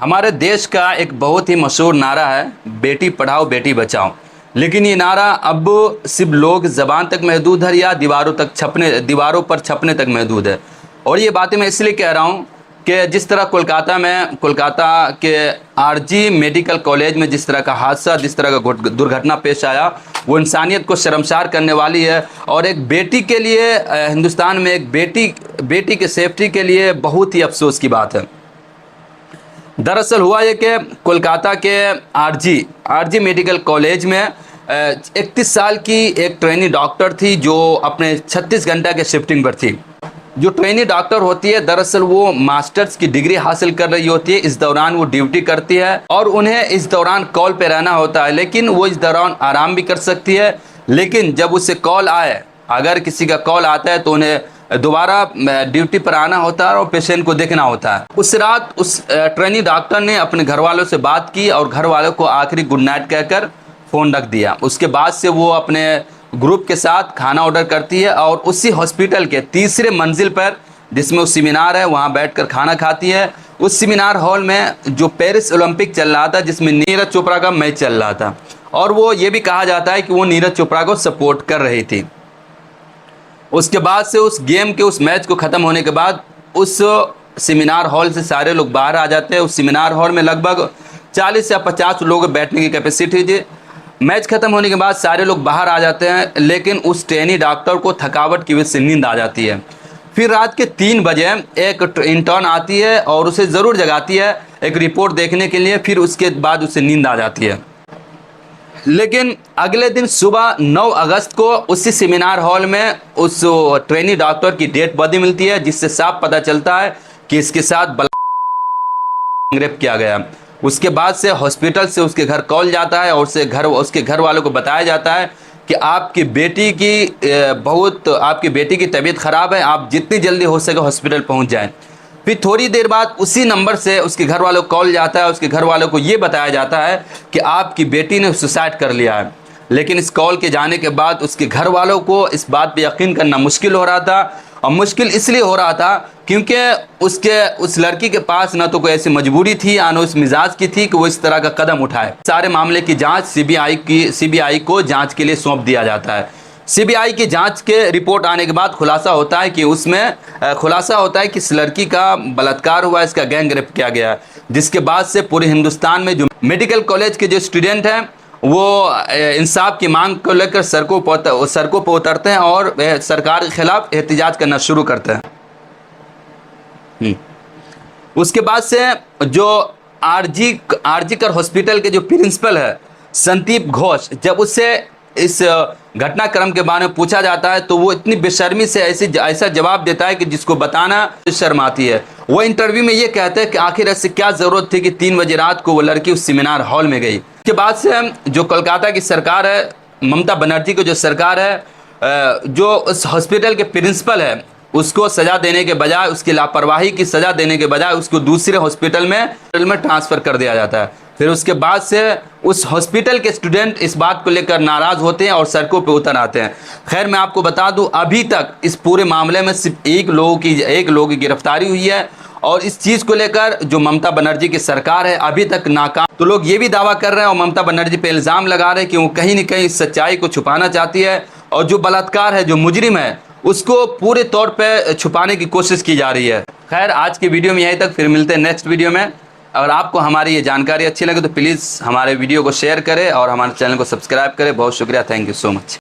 हमारे देश का एक बहुत ही मशहूर नारा है, बेटी पढ़ाओ बेटी बचाओ। लेकिन ये नारा अब सिर्फ लोग ज़बान तक महदूद है या दीवारों पर छपने तक महदूद है। और ये बातें मैं इसलिए कह रहा हूँ कि जिस तरह कोलकाता के आरजी मेडिकल कॉलेज में जिस तरह का हादसा, जिस तरह का दुर्घटना पेश आया, वो इंसानियत को शर्मसार करने वाली है। और एक बेटी के लिए, हिंदुस्तान में एक बेटी के सेफ्टी के लिए बहुत ही अफसोस की बात है। दरअसल हुआ ये कि कोलकाता के आरजी मेडिकल कॉलेज में 31 साल की एक ट्रेनी डॉक्टर थी जो अपने 36 घंटा के शिफ्टिंग पर थी। जो ट्रेनी डॉक्टर होती है, दरअसल वो मास्टर्स की डिग्री हासिल कर रही होती है। इस दौरान वो ड्यूटी करती है और उन्हें इस दौरान कॉल पे रहना होता है, लेकिन वो इस दौरान आराम भी कर सकती है। लेकिन जब उसे कॉल आए, अगर किसी का कॉल आता है तो उन्हें दोबारा ड्यूटी पर आना होता है और पेशेंट को देखना होता है। उस रात उस ट्रेनी डॉक्टर ने अपने घर वालों से बात की और घर वालों को आखिरी गुड नाइट कहकर फ़ोन रख दिया। उसके बाद से वो अपने ग्रुप के साथ खाना ऑर्डर करती है और उसी हॉस्पिटल के तीसरे मंजिल पर, जिसमें वो सेमिनार है, वहाँ बैठकर खाना खाती है। उस सेमिनार हॉल में जो पेरिस ओलंपिक चल रहा था, जिसमें नीरज चोपड़ा का मैच चल रहा था, और वो ये भी कहा जाता है कि वो नीरज चोपड़ा को सपोर्ट कर रही थी। उसके बाद से उस गेम के, उस मैच को ख़त्म होने के बाद उस सेमिनार हॉल से सारे लोग बाहर आ जाते हैं। उस सेमिनार हॉल में लगभग 40 या 50 लोग बैठने की कैपेसिटी थी। मैच ख़त्म होने के बाद सारे लोग बाहर आ जाते हैं, लेकिन उस ट्रेनी डॉक्टर को थकावट की वजह से नींद आ जाती है। फिर रात के 3 बजे एक इंटर्न आती है और उसे ज़रूर जगाती है एक रिपोर्ट देखने के लिए। फिर उसके बाद उसे नींद आ जाती है। लेकिन अगले दिन सुबह 9 अगस्त को उसी सेमिनार हॉल में उस ट्रेनी डॉक्टर की डेड बॉडी मिलती है, जिससे साफ पता चलता है कि इसके साथ रेप किया गया। उसके बाद से हॉस्पिटल से उसके घर कॉल जाता है और उसके घर वालों को बताया जाता है कि आपकी बेटी की तबीयत ख़राब है, आप जितनी जल्दी हो सके हॉस्पिटल पहुंच जाएं। फिर थोड़ी देर बाद उसी नंबर से उसके घर वालों को कॉल जाता है। उसके घर वालों को ये बताया जाता है कि आपकी बेटी ने सुसाइड कर लिया है। लेकिन इस कॉल के जाने के बाद उसके घर वालों को इस बात पे यकीन करना मुश्किल हो रहा था। और मुश्किल इसलिए हो रहा था क्योंकि उस लड़की के पास ना तो कोई ऐसी मजबूरी थी, ना उस मिजाज की थी कि वो इस तरह का कदम उठाए। सारे मामले की जाँच सीबीआई को जाँच के लिए सौंप दिया जाता है। सीबीआई की जांच के रिपोर्ट आने के बाद खुलासा होता है कि इस लड़की का बलात्कार हुआ, इसका गैंग रेप किया गया। जिसके बाद से पूरे हिंदुस्तान में जो मेडिकल कॉलेज के जो स्टूडेंट हैं वो इंसाफ की मांग को लेकर सड़कों पर उतरते हैं और सरकार के खिलाफ एहतजाज करना शुरू करते हैं। उसके बाद से जो आरजी कर हॉस्पिटल के जो प्रिंसिपल है संदीप घोष, जब उससे इस घटनाक्रम के बारे में पूछा जाता है तो वो इतनी बेशर्मी से ऐसा जवाब देता है कि जिसको बताना शर्म आती है। वो इंटरव्यू में ये कहते हैं कि आखिर ऐसे क्या ज़रूरत थी कि 3 बजे रात को वो लड़की उस सेमिनार हॉल में गई। उसके बाद से जो कोलकाता की सरकार है, ममता बनर्जी की जो सरकार है, जो उस हॉस्पिटल के प्रिंसिपल है उसको सज़ा देने के बजाय, उसकी लापरवाही की सज़ा देने के बजाय उसको दूसरे हॉस्पिटल में ट्रांसफ़र कर दिया जाता है। फिर उसके बाद से उस हॉस्पिटल के स्टूडेंट इस बात को लेकर नाराज़ होते हैं और सड़कों पे उतर आते हैं। खैर, मैं आपको बता दूं, अभी तक इस पूरे मामले में सिर्फ एक लोग की गिरफ्तारी हुई है और इस चीज़ को लेकर जो ममता बनर्जी की सरकार है अभी तक नाकाम। तो लोग ये भी दावा कर रहे हैं और ममता बनर्जी पे इल्ज़ाम लगा रहे हैं कि वो कहीं न कहीं इस सच्चाई को छुपाना चाहती है और जो बलात्कार है, जो मुजरिम है, उसको पूरे तौर पर छुपाने की कोशिश की जा रही है। खैर, आज की वीडियो में यहीं तक, फिर मिलते हैं नेक्स्ट वीडियो में। अगर आपको हमारी ये जानकारी अच्छी लगे तो प्लीज़ हमारे वीडियो को शेयर करें और हमारे चैनल को सब्सक्राइब करें। बहुत शुक्रिया, थैंक यू सो मच।